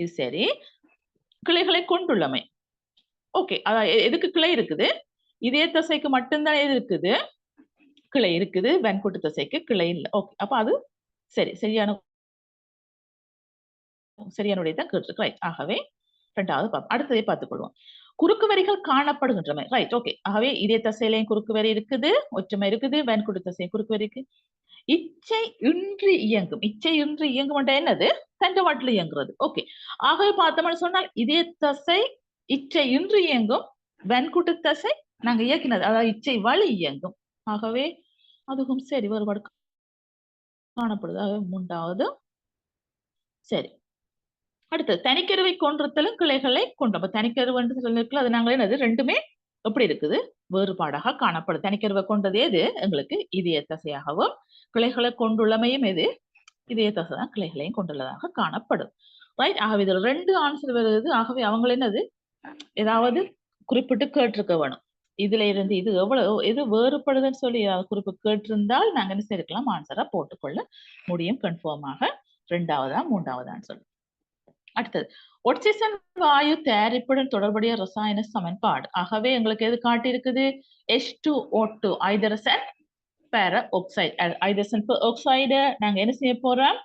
இது சரி. கிளைகளை கொண்டுள்ளமை ஓகே. அதான் எதுக்கு கிளை இருக்குது? இதய தசைக்கு மட்டும்தான் எது இருக்குது? கிளை இருக்குது. வெண்குட்டு தசைக்கு கிளை இல்லை. ஓகே, அப்ப அது சரி, சரியானுடைய தான் கேட்டிருக்கு. ரைட். ஆகவே இரண்டாவது அடுத்ததை பார்த்துக் கொள்வோம். குறுக்கு வரிகள் காணப்படுகின்றமை. Right, okay. ஆகவே இதய தசையிலையும் குறுக்கு வரி இருக்குது, ஒற்றுமை இருக்குது. வெண்குட்டு தசை குறுக்கு வரி இருக்கு. இச்சை இன்றி இயங்கும். இச்சை இன்றி இயங்கும் என்னது? தண்டவாட்டில் இயங்குறது. ஓகே. ஆகவே பார்த்தோம்னு சொன்னால் இதய தசை இச்சை இன்றி இயங்கும், வெண்குட்டு தசை நாங்க இயக்கினது அதாவது இச்சை வழி இயங்கும். ஆகவே அதுவும் சரி, வேறுபாடு காணப்படுது. ஆகவே மூன்றாவது சரி. அடுத்தது தனிக்கருவை கொண்டிருத்தலும் கிளைகளை கொண்டு. அப்ப தனிக்கருவு அது நாங்களே என்னது ரெண்டுமே எப்படி இருக்குது? வேறுபாடாக காணப்படும். தனிக்கருவை கொண்டது எது? எங்களுக்கு இதய தசையாகவும், கிளைகளை கொண்டுள்ளமையும் எது? இதய தசை தான் கிளைகளையும் கொண்டுள்ளதாக காணப்படும். ரைட். ஆகவே இதில் 2 ஆன்சர் வருது. ஆகவே அவங்க என்னது ஏதாவது குறிப்பிட்டு கேட்டிருக்க வேணும். இதுல இருந்து இது எவ்வளவு எது வேறுபடுதுன்னு சொல்லி குறிப்பு கேட்டிருந்தால் நாங்க என்ன செய்யலாம்? ஆன்சரா போட்டுக்கொள்ள முடியும் கன்ஃபார்மாக. 2வது, 3வது சொல்லி. அடுத்தது ஒட்சிசன் வாயு தயாரிப்புடன் தொடர்புடைய ரசாயன சமன்பாடு. ஆகவே எங்களுக்கு எது காட்டி இருக்குது? H2O2 ஐதரசன் பெர ஆக்சைடு. ஐதரசன் ஆக்சைடு நாங்க என்ன செய்ய போறோம்?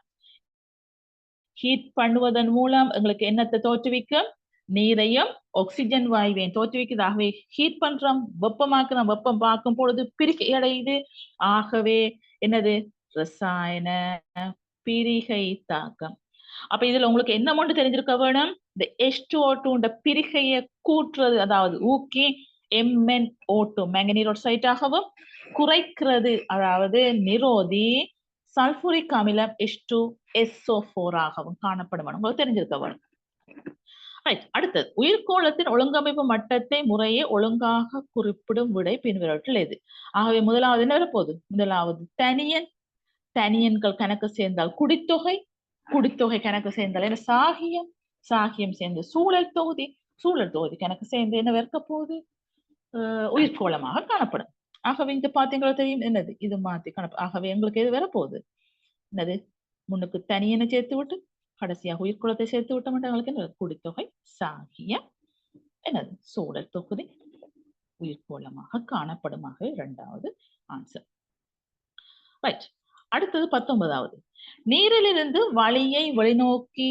ஹீட் பண்ணுவதன் மூலம் எங்களுக்கு என்னத்தை தோற்றுவிக்கும்? நீரையும் ஆக்சிஜன் வாயுவையும் தோற்றுவிக்குது. ஆகவே ஹீட் பண்றோம், வெப்பமாக்குறோம். வெப்பம் பார்க்கும் பொழுது பிரிகை அடையுது. ஆகவே என்னது? ரசாயன பிரிகை தாக்கம். அப்ப இதுல உங்களுக்கு என்ன மட்டும் தெரிஞ்சிருக்க வேணும்? இந்த H2O2 பிரிகையை கூட்டுறது, அதாவது ஊக்கி MnO2 மேங்கனீர் ஆக்சைடாகவும் குறைக்கிறது, அதாவது நிரோதி சல்பூரிக் அமிலம் H2SO4 ஆகவும் காணப்படும். உங்களுக்கு தெரிஞ்சிருக்க வேணும். அடுத்தது உயிர்கோளத்தின் ஒழுங்கமைப்பு மட்டத்தை முறையே ஒழுங்காக குறிப்பிடும் விடை பின்வரட்டில் எது? ஆகவே முதலாவது என்ன வரப்போகுது? முதலாவது தனியன்கள் கணக்கு சேர்ந்தால் குடித்தொகை, குடித்தொகை கணக்கு சேர்ந்தால் என்ன? சாகியம், சாகியம் சேர்ந்து சூழல் தொகுதி, சூழல் தொகுதி கணக்கு சேர்ந்து என்ன இருக்க போகுது? உயிர்கோளமாக காணப்படும். ஆகவே இந்த பாத்தீங்களா தெரியும் என்னது? இது மாத்தி காணப்படும். ஆகவே எங்களுக்கு எது வரப்போகுது? என்னது? முன்னுக்கு தனியனை சேர்த்து விட்டு கடைசியாக உயிர்கோளத்தை சேர்த்து விட்ட மட்டும் எங்களுக்கு என்ன? குடித்தொகை, சாகியம், என்னது? சூழல் தொகுதி உயிர்கோளமாக காணப்படுமாக 2வது ஆன்சர். ரைட். அடுத்தது 19வது நீரிலிருந்து வழியை வெளிநோக்கி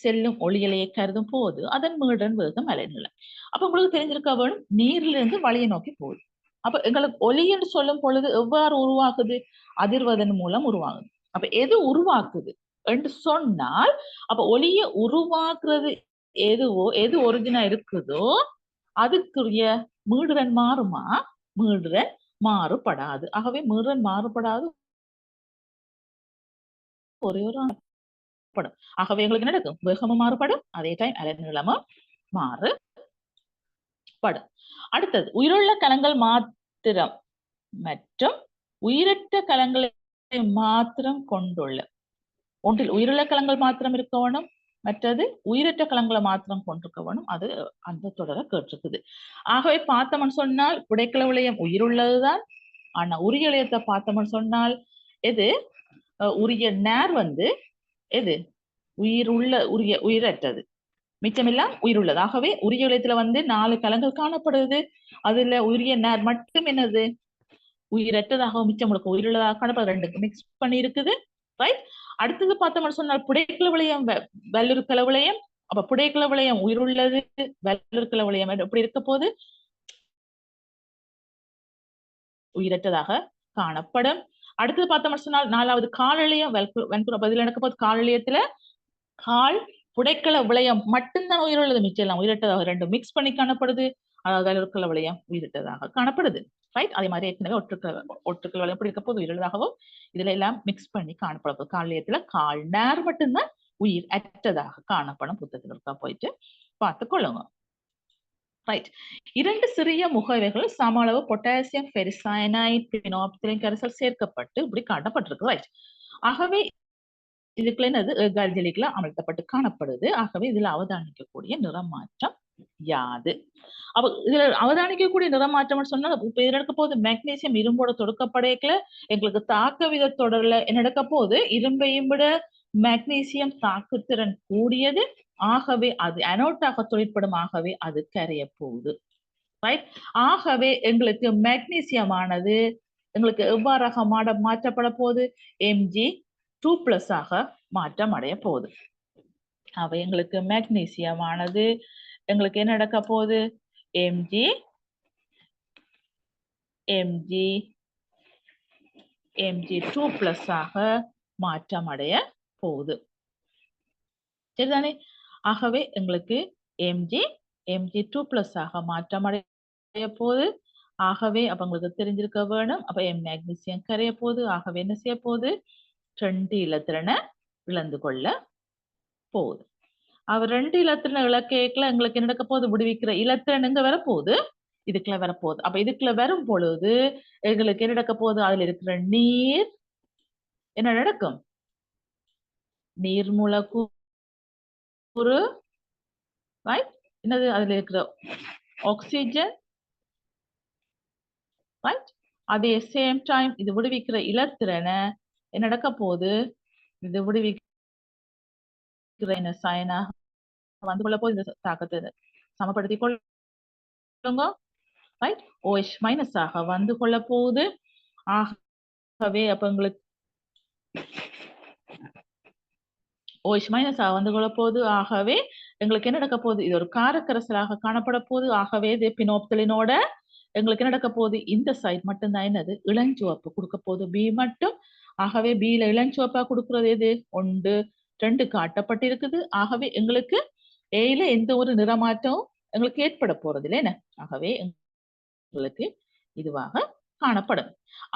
செல்லும் ஒளியலையை கருதும் போது அதன் மீடன் வேகம் அலைநீளம். அப்ப உங்களுக்கு தெரிஞ்சிருக்க வேணும் நீரிலிருந்து வழியை நோக்கி போகுது. அப்ப எங்களுக்கு ஒளி என்று சொல்லும் பொழுது எவ்வாறு உருவாகுது? அதிர்வதன் மூலம் உருவாகுது. அப்ப எது உருவாக்குது என்று சொன்னால், அப்ப ஒளியை உருவாக்குறது எதுவோ, எது ஒரிஜினா இருக்குதோ அதுக்குரிய மீடுரன் மாறுமா? மீடுரன் மாறுபடாது. ஆகவே மீடுரன் மாறுபடாது, ஒரே ஒரு படும். ஆகவே எங்களுக்கு என்ன நடக்கும்? வேகமும் மாறுபடும், அதே டைம் அலைநீளமும் மாறுபடும். அடுத்தது உயிருள்ள கலங்கள் மாத்திரம் மற்றும் உயிரற்ற கலங்களை மாத்திரம் கொண்டுள்ள ஒன்றில் உயிருள்ள கலங்கள் மாத்திரம் இருக்க வேணும், மற்றது உயிரற்ற கலங்களை மாத்திரம் கொண்டிருக்க வேணும். அது அந்த தொடரை கேட்டிருக்குது. ஆகவே பார்த்தோம்னு சொன்னால் புடைக்கல விளையம் உயிருள்ளதுதான். ஆனா உரிய இளையத்தை பார்த்தோம்னு சொன்னால் எது? உரிய நேர் எது? உயிருள்ள உயிரற்றது. மிச்சமெல்லாம் உயிருள்ளது. ஆகவே உரிய வளையத்துல வந்து 4 கலங்கள் காணப்படுது. அதுல உரிய நேர் மட்டும் என்னது உயிரற்றதாக மிச்சம் முழுக்க உயிருள்ளதாக காணப்படுது. ரெண்டுக்கு மிக்ஸ் பண்ணி இருக்குது. ரைட். அடுத்தது பார்த்தோம்னு சொன்னால் புடைக்கல வளையம் வல்லுருக்கல வளையம். அப்ப புடைக்கல வளையம் உயிருள்ளது, வல்லுருக்கல வளையம் எப்படி இருக்க போது உயிரற்றதாக காணப்படும். அடுத்தது பார்த்தோம்னு சொன்னால் 4வது காலநிலையம் வெண்புற பதில் நடக்க போது காலநிலையத்துல கால் புடைக்கல விளையம் மட்டும்தான் உயிருள்ளது, மிச்சம் எல்லாம் உயிரற்றதாக ரெண்டும் மிக்ஸ் பண்ணி காணப்படுது. அதாவது வல்லுருக்கல விளையம் உயிரற்றதாக காணப்படுது. ரைட். அதே மாதிரி ஏற்கனவே ஒற்றுக்கல் வளையம் எப்படி இருக்க போது உயிருள்ளதாகவும் இதுல எல்லாம் மிக்ஸ் பண்ணி காணப்படும். காலநிலையத்துல கால் நேர் மட்டும்தான் உயிர் அற்றதாக காணப்படும். புத்தகத்தில் இருக்கா போயிட்டு பார்த்துக் கொள்ளுங்க. ரைட். 2 சிறிய முகவைகள் சம அளவு பொட்டாசியம் ஃபெரிசயனைட் பினோப்திலின் கரைசல் சேர்க்கப்பட்டு இப்படி காட்டப்பட்டிருக்கு. ரைட். ஆகவே இதுக்குள்ள என்னது கர்ஜலிக்குள்ள அமர்த்தப்பட்டு காணப்படுது. ஆகவே இதுல அவதானிக்கக்கூடிய நிறமாற்றம் யாது? அப்ப இதுல அவதானிக்கக்கூடிய நிறமாற்றம் சொன்னா இப்ப இது நடக்க போது மெக்னீசியம் இரும்போட தொடுக்கப்படையல எங்களுக்கு தாக்க வித தொடர்ல என்ன நடக்க போது இரும்பையும் விட மெக்னீசியம் தாக்குத்திறன் கூடியது. ஆகவே அது அனோட்டாக தொழிற்படும். ஆகவே அது கரைய போகுது. ரைட். ஆகவே எங்களுக்கு மெக்னீசியம் ஆனது எங்களுக்கு எவ்வாறாக மாற்றப்பட போகுது Mg2+ ஆக மாற்றம் அடைய போகுது. அவ எங்களுக்கு மெக்னீசியம் ஆனது எங்களுக்கு என்ன நடக்க போகுது Mg2+ ஆக மாற்றம் அடைய போகுது. சரிதானே? ஆகவே எங்களுக்கு Mg2+ ஆக மாற்றம் அடைய போகுது. ஆகவே அப்ப உங்களுக்கு தெரிஞ்சிருக்க வேணும். அப்ப மெக்னீசியம் கரைய போகுது. ஆகவே என்ன செய்ய போகுது 2 இலத்திரனை இழந்து கொள்ள போகுது. அவர் 2 இலத்திரனை இலக்கேக்கல எங்களுக்கு என்ன நடக்க போகுது விடுவிக்கிற இலத்திரன் எங்க வரப்போகுது இதுக்குள்ள வரப்போகுது. அப்ப இதுக்குள்ள வரும் பொழுது எங்களுக்கு என்ன நடக்க போகுது அதுல இருக்கிற நீர் என்ன நடக்கும் நீர் மூலக்கூறு ரைட் என்னது அதுல இருக்கிற ஆக்சிஜன் ரைட். அதே சேம் டைம் இது விடுவிக்கிற இலத்திரனை என்ன நடக்க போகுது இது விடுவிக்கிற சயனா வந்து கொள்ள போது இந்த தாக்கத்தை சமப்படுத்திக் கொள்ளுங்க. ரைட். OH- ஆக வந்து கொள்ள போகுது. ஆகவே அப்ப உங்களுக்கு OH- ஆக வந்து கொள்ள போகுது. ஆகவே எங்களுக்கு என்ன நடக்க போகுது இது ஒரு காரக்கரசலாக காணப்பட போகுது. ஆகவே இது பினோப்தலினோட எங்களுக்கு என்ன நடக்க போகுது இந்த சைட் மட்டும்தான் என்னது இளஞ்சிவப்பு கொடுக்க போகுது பி மட்டும். ஆகவே பில இளஞ்சிவப்பா கொடுக்கறது எது 1 2 காட்டப்பட்டிருக்குது. ஆகவே எங்களுக்கு ஏல எந்த ஒரு நிறமாற்றமும் எங்களுக்கு ஏற்பட போறது இல்லை என்ன. ஆகவே எங்களுக்கு இதுவாக காணப்படும்.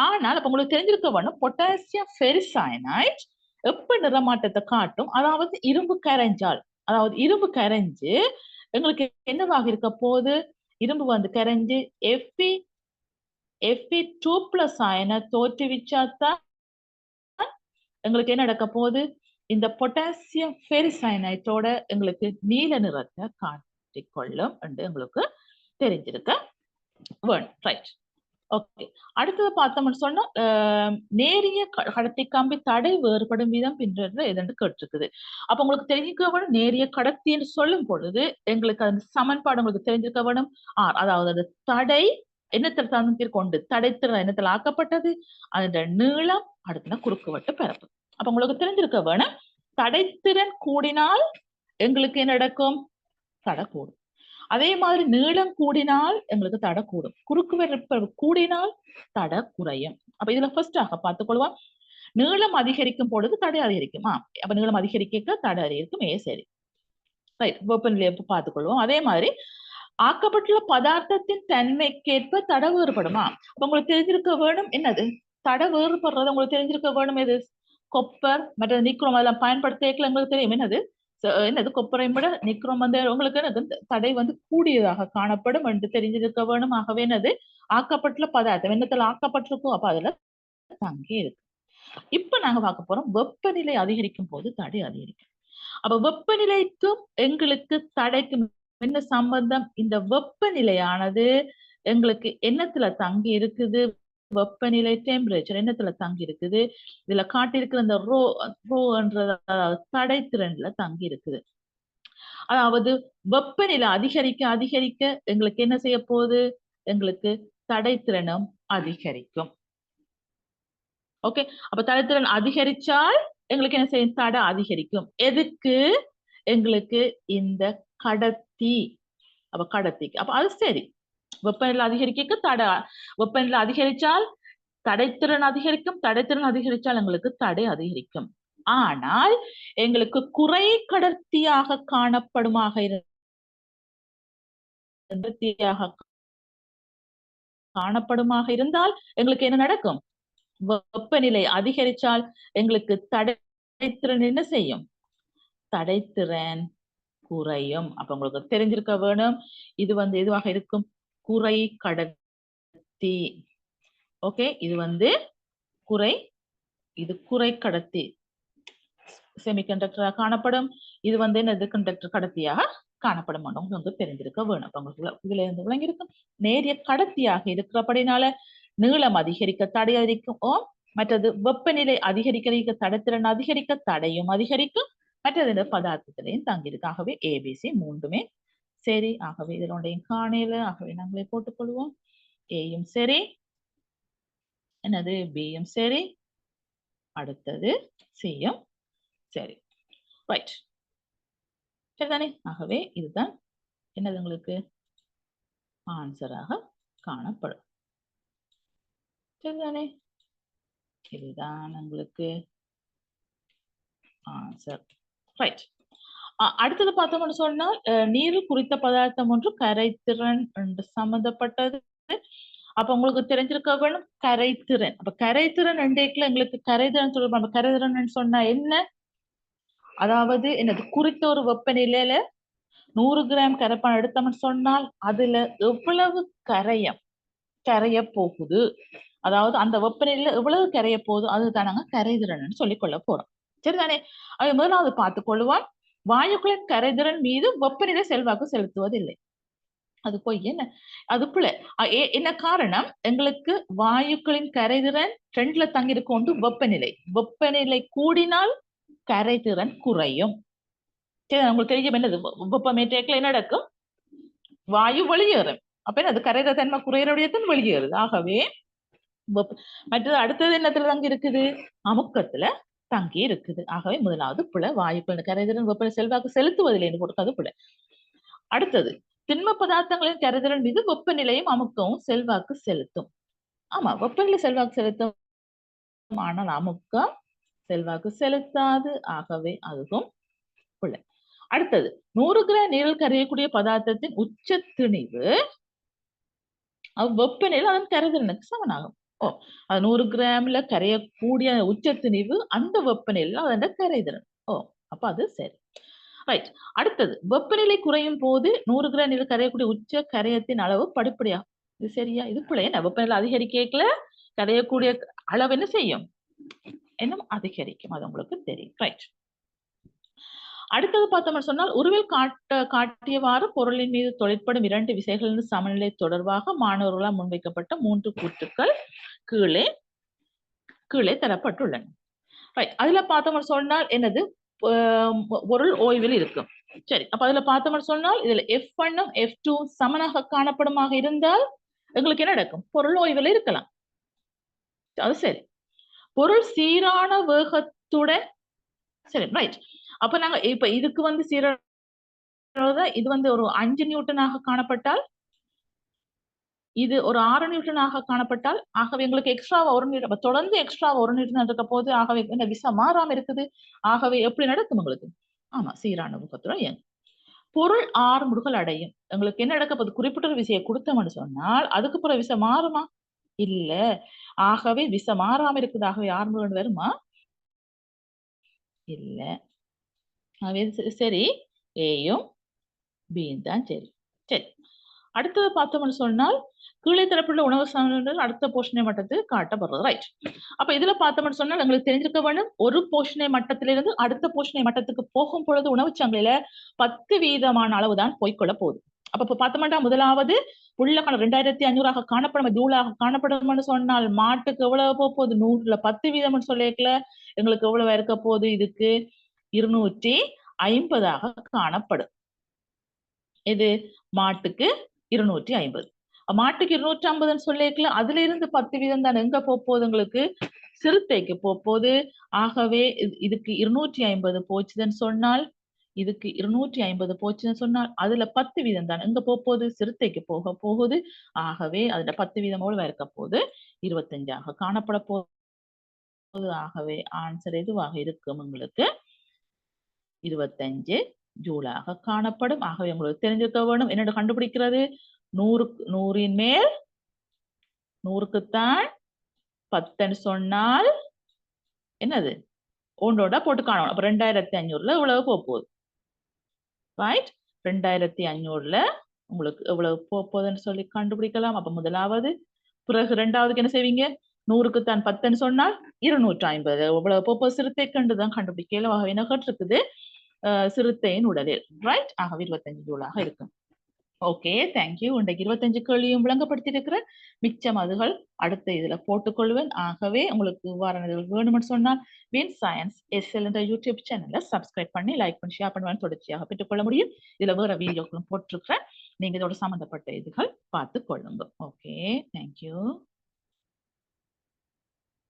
ஆனால் அப்ப உங்களுக்கு தெரிஞ்சிருக்க வேணும் பொட்டாசியம் ஃபெரிசயனைட் எப்ப நிறமாற்றத்தை காட்டும் அதாவது இரும்பு கரைஞ்சால் அதாவது இரும்பு கரைஞ்சு எங்களுக்கு என்னவாக இருக்க போது இரும்பு வந்து கரைஞ்சு Fe2+ அயனை தோற்றுவிச்சாதான் எங்களுக்கு என்ன நடக்க போகுது இந்த பொட்டாசியம் ஃபெரிசயனைட்டோட எங்களுக்கு நீல நிறத்தை காட்டிக்கொள்ளும் என்று எங்களுக்கு தெரிஞ்சிருக்க வேணும். ரைட். ஓகே. அடுத்தது பார்த்தோம்னு சொன்னா நேரிய கடத்தி கம்பி தடை வேறுபடும் விதம் பின்றது எதுன்னு கேட்டிருக்குது. அப்ப உங்களுக்கு தெரிஞ்சுக்க வேணும் நேரிய கடத்தின்னு சொல்லும் பொழுது எங்களுக்கு அந்த சமன்பாடு உங்களுக்கு தெரிஞ்சிருக்க வேணும் அதாவது அது தடை என்னத்தில் தந்திர கொண்டு தடைத்திறன் என்னத்தில் ஆக்கப்பட்டது அதோட நீளம் அடுத்த குறுக்குவெட்டு பரப்பு. அப்ப உங்களுக்கு தெரிஞ்சிருக்க வேணும் தடைத்திறன் கூடினால் எங்களுக்கு என்ன நடக்கும் தடை கூடும். அதே மாதிரி நீளம் கூடினால் எங்களுக்கு தடை கூடும். குறுக்குவெட்டு கூடினால் தடை குறையும். அப்ப இதுல ஃபர்ஸ்டாக பார்த்துக்கொள்வோம் நீளம் அதிகரிக்கும் பொழுது தடை அதிகரிக்கும். அப்ப நீளம் அதிகரிக்க தடை அதிகரிக்கும். சரி ரைட். வெப்பநிலையை பார்த்துக்கொள்வோம். அதே மாதிரி ஆக்கப்பட்டுள்ள பதார்த்தத்தின் தன்மைக்கேற்ப தடை வேறுபடுமா அப்ப உங்களுக்கு தெரிஞ்சிருக்க வேணும் என்னது தடை வேறுபடுறது உங்களுக்கு தெரிஞ்சிருக்க வேணும் எது கொப்பர் மற்ற நிக்ரோம் அதெல்லாம் பயன்படுத்த எங்களுக்கு தெரியும் என்னது கொப்பரையும் விட நிக்ரோம் வந்து உங்களுக்கு என்னது தடை வந்து கூடியதாக காணப்படும் என்று தெரிஞ்சிருக்க வேணும். ஆகவே என்னது ஆக்கப்பட்டுள்ள பதார்த்தம் என்னத்துல ஆக்கப்பட்டிருக்கோ அப்ப அதுல தங்கி இருக்கு. இப்ப நாங்க பார்க்க போறோம் வெப்பநிலை அதிகரிக்கும் போது தடை அதிகரிக்கும். அப்ப வெப்பநிலைக்கும் எங்களுக்கு தடைக்கும் என்ன சம்பந்தம் இந்த வெப்பநிலையானது எங்களுக்கு என்னத்துல தங்கி இருக்குது வெப்பநிலை டெம்பரேச்சர் என்னத்துல தங்கி இருக்குது இதுல காட்டியிருக்கிற இந்த ரோன்ற தடைத்திறன்ல தங்கி இருக்குது. அதாவது வெப்பநிலை அதிகரிக்க அதிகரிக்க எங்களுக்கு என்ன செய்ய போகுது, எங்களுக்கு தடைத்திறனும் அதிகரிக்கும். ஓகே, அப்ப தடைத்திறன் அதிகரிச்சால் எங்களுக்கு என்ன செய்யும், தடை அதிகரிக்கும். எதுக்கு, எங்களுக்கு இந்த கடத்தி. அப்ப கடத்திக்கு அப்ப அது சரி, வெப்பநிலை அதிகரிக்க தடை, வெப்பநிலை அதிகரிச்சால் தடைத்திறன் அதிகரிக்கும், தடைத்திறன் அதிகரிச்சால் எங்களுக்கு தடை அதிகரிக்கும். ஆனால் எங்களுக்கு குறை கடத்தியாக காணப்படுமாக இருந்தால் எங்களுக்கு என்ன நடக்கும், வெப்பநிலை அதிகரிச்சால் எங்களுக்கு தடைத்திறன் என்ன செய்யும், தடைத்திறன் குறையும். அப்ப உங்களுக்கு தெரிஞ்சிருக்க வேணும், இது எதுவாக இருக்கும், குறை கடத்தி. ஓகே, இது குறை கடத்தி செமிகண்டக்டராக காணப்படும். இது என்னது, கண்டக்டர் கடத்தியாக காணப்படும். உங்களுக்கு தெரிஞ்சிருக்க வேணும். அப்ப உங்களுக்கு இதுல இருந்து விளங்கியிருக்கும், நேரிய கடத்தியாக இருக்கிறபடினால நீளம் அதிகரிக்க தடை அதிகரிக்கும். மற்றது வெப்பநிலை அதிகரிக்க தடைத்திறன் அதிகரிக்க தடையும் அதிகரிக்கும். மற்றது இந்த பதார்த்தத்திலையும் தங்கியிருக்கு. ஆகவே ஏபிசி மூன்றுமே சரி. ஆகவே இதில் ஒன்றையும் காணல. ஆகவே நாங்களே போட்டுக்கொள்வோம். ஏயும் சரி, என்னது பியும் சரி, அடுத்தது சியும் சரி. ரைட், சரிதானே? ஆகவே இதுதான் என்னது உங்களுக்கு ஆன்சராக காணப்படும். சரிதானே? இதுதான் உங்களுக்கு ஆன்சர். ரைட், அடுத்தது பார்த்தோம்னு சொன்னால் நீரில் குறித்த பதார்த்தம் ஒன்று கரைத்திறன் என்று சம்பந்தப்பட்டது. அப்ப உங்களுக்கு தெரிஞ்சிருக்க வேணும் கரைத்திறன். அப்ப கரைத்திறன் ரெண்டேக்குல எங்களுக்கு கரைதிறன் சொல்லுவாங்க. கரைதிறன் சொன்னா என்ன, அதாவது என்னது, குறித்த ஒரு வெப்பநிலையில 100 கிராம் கரைப்பான் எடுத்தோம்னு சொன்னால் அதுல எவ்வளவு கரைய போகுது, அதாவது அந்த வெப்பநிலையில எவ்வளவு கரைய போகுது, அதுதான் நாங்க கரைதிறன் சொல்லிக் கொள்ள போறோம். சரிதானே? அது முதலாவது பார்த்துக் கொள்ளுவான், வாயுக்களின் கரைதிறன் மீது வெப்பநிலை செல்வாக்கு செலுத்துவதில்லை. அது போய் என்ன, அதுக்குள்ள என்ன காரணம், எங்களுக்கு வாயுக்களின் கரைதிறன் ட்ரெண்ட்ல தங்கியிருக்க ஒன்று வெப்பநிலை கூடினால் கரைதிறன் குறையும். சரி, உங்களுக்கு தெரியும் என்னது, வெப்பமேற்றேக்கில் என்ன நடக்கும், வாயு வெளியேறும். அப்ப என்னது, கரைத தன்மை குறையறதுடன் வெளியேறுது. ஆகவே மற்றது அடுத்தது என்னத்துல தங்கி இருக்குது, அமுக்கத்துல தங்கி இருக்குது. ஆகவே முதலாவது புல, வாயுக்களின் கரைதிறன் வெப்பநிலை செல்வாக்கு செலுத்துவதில்லை என்று கொடுக்காது புல. அடுத்தது, திண்ம பதார்த்தங்களின் கரைதிறன் மீது வெப்பநிலையும் அமுக்கவும் செல்வாக்கு செலுத்தும். ஆமா, வெப்பநிலை செல்வாக்கு செலுத்தும், ஆனால் அமுக்கம் செல்வாக்கு செலுத்தாது. ஆகவே அதுவும் புல. அடுத்தது, 100 கிராம் நீரில் கரையக்கூடிய பதார்த்தத்தின் உச்ச திணிவு வெப்பநிலை அதன் கரைதிறனுக்கு சமனாகும். அது 100 கிராம்ல கரையக்கூடிய உச்ச திணிவு அந்த வெப்பநிலையில் அதன் கரைதிறன். அப்ப அது சரி. ரைட், அடுத்தது, வெப்பநிலை குறையும் போது 100 கிராம் நீரில் கரையக்கூடிய உச்ச கரையத்தின் அளவு படிப்படியாக, இது சரியா, இது பிள்ளை. வெப்பநிலை அதிகரிக்கல கரையக்கூடிய அளவு என்ன செய்யும், இன்னும் அதிகரிக்கும். அது உங்களுக்கு தெரியும். ரைட், அடுத்தது பார்த்தோம்னு சொன்னால், உருவில் காட்டியவாறு பொருளின் மீது தொழிற்படும் 2 விசைகளின் சமநிலை தொடர்பாக மாணவர்களால் முன்வைக்கப்பட்ட 3 கூற்றுக்கள் கீழே தரப்பட்டுள்ளன. ரைட், அதுல பார்த்தோம்னு சொன்னால் என்னது, பொருள் ஓய்வில் இருக்கும். சரி, அப்ப அதுல பார்த்தோம்னு சொன்னால் இதுல F1 F2 சமனாக காணப்படுமாக இருந்தால் எங்களுக்கு என்ன நடக்கும், பொருள் ஓய்வில் இருக்கலாம். அது சரி, பொருள் சீரான வேகத்துடன், சரி ரைட். அப்ப நாங்க இப்ப இதுக்கு சீரான, இது ஒரு 5 நியூட்டனாக காணப்பட்டால், இது ஒரு 6 நியூட்டனாக காணப்பட்டால், ஆகவே எங்களுக்கு எக்ஸ்ட்ராவா 1 நியூட்டன், தொடர்ந்து எக்ஸ்ட்ராவா 1 நியூட்டன் இருக்க போது, ஆகவே என்ன விசை மாறாம இருக்குது. ஆகவே எப்படி நடக்கும் உங்களுக்கு, ஆமா சீரான வேகத்துடன் இயங்கும். பொருள் 6 முடுகல் அடையும், எங்களுக்கு என்ன நடக்க போகுது, குறிப்பிட்ட ஒரு விசையை கொடுத்தோம்னு சொன்னால் அதுக்கு பிறகு விசை மாறுமா, இல்ல. ஆகவே விசை மாறாம இருக்குது. ஆகவே 6 முடுகல் வருமா, இல்ல. சரி, ஏயும் பியும் தான் சரி. சரி, அடுத்தது பார்த்தோம்னு சொன்னால், கீழே தரப்புள்ள உணவு சான்றிதழ் அடுத்த போஷணை மட்டத்துக்கு காட்டப்படுறது. ரைட், அப்ப இதுல பார்த்தோம்னு சொன்னால் எங்களுக்கு தெரிஞ்சிருக்க வேண்டும், ஒரு போஷணை மட்டத்திலிருந்து அடுத்த போஷணை மட்டத்துக்கு போகும் பொழுது உணவு சங்கிலியில 10% அளவுதான் போய்கொள்ள போகுது. அப்ப இப்ப பார்த்தோம்னா முதலாவது உள்ள 2500 காணப்படும், ஜூலாக காணப்படும் சொன்னால் மாட்டுக்கு எவ்வளவு போக போகுது, 100ல 10% சொல்லிக்கல எங்களுக்கு எவ்வளவு இருக்க போகுது, இதுக்கு 250 காணப்படும். இது மாட்டுக்கு 250. மாட்டுக்கு 250 சொல்லிருக்கலாம். அதுல இருந்து 10 வீதம் தான் எங்க போகுது உங்களுக்கு? சிறுத்தைக்கு போகுது. ஆகவே இதுக்கு 250 போச்சுதுன்னு சொன்னால், இதுக்கு 250 போச்சுன்னு சொன்னால், அதுல 10 வீதம் தான் எங்க போகுது? சிறுத்தைக்கு போகுது. ஆகவே அதுல 10 வீதம் எவ்வளவு இருக்க போகுது? 25 காணப்பட போகுது. ஆகவே ஆன்சர் எதுவாக இருக்கும்? உங்களுக்கு 25 ஜூலாக காணப்படும். ஆகவே உங்களுக்கு தெரிஞ்சிருக்க வேணும். என்னோட கண்டுபிடிக்கிறது 100ன் மேல் 100க்குத்தான் 10 சொன்னால் என்னது? ஒன்றோட போட்டு காணணும். அப்ப 2500ல இவ்வளவு போகுது. ரைட்? 2500ல உங்களுக்கு எவ்வளவு போகுதுன்னு சொல்லி கண்டுபிடிக்கலாம். அப்ப முதலாவது, பிறகு இரண்டாவதுக்கு என்ன செய்வீங்க? 100க்குத்தான் 10 சொன்னால் 250 எவ்வளவு போகுது சிறுத்தைக்கு தான் கண்டுபிடிக்கலாம். ஆகவே என்ன இருக்குது? சிறுத்தையின் உடலில். ரைட்? ஆகவே 25 ஜூலாக இருக்கும். Okay, thank you. இன்றைக்கு 25 கேள்வியும் விளங்கப்படுத்தியிருக்கிறேன். மிச்சம் அதுகள் அடுத்த இதுல போட்டுக்கொள்வேன். ஆகவே உங்களுக்கு வேணும்னு சொன்னால் வின் சயின்ஸ் எஸ்எல் என்ற யூடியூப் சேனலை சப்ஸ்கிரைப் பண்ணி லைக் பண்ணி ஷேர் பண்ணுவேன் தொடர்ச்சியாக பெற்றுக்கொள்ள முடியும். இதுல வேற வீடியோக்களும் போட்டிருக்கிறேன். நீங்க இதோட சம்பந்தப்பட்ட இதுகள் பார்த்து கொள்ளுங்க. Okay, thank you.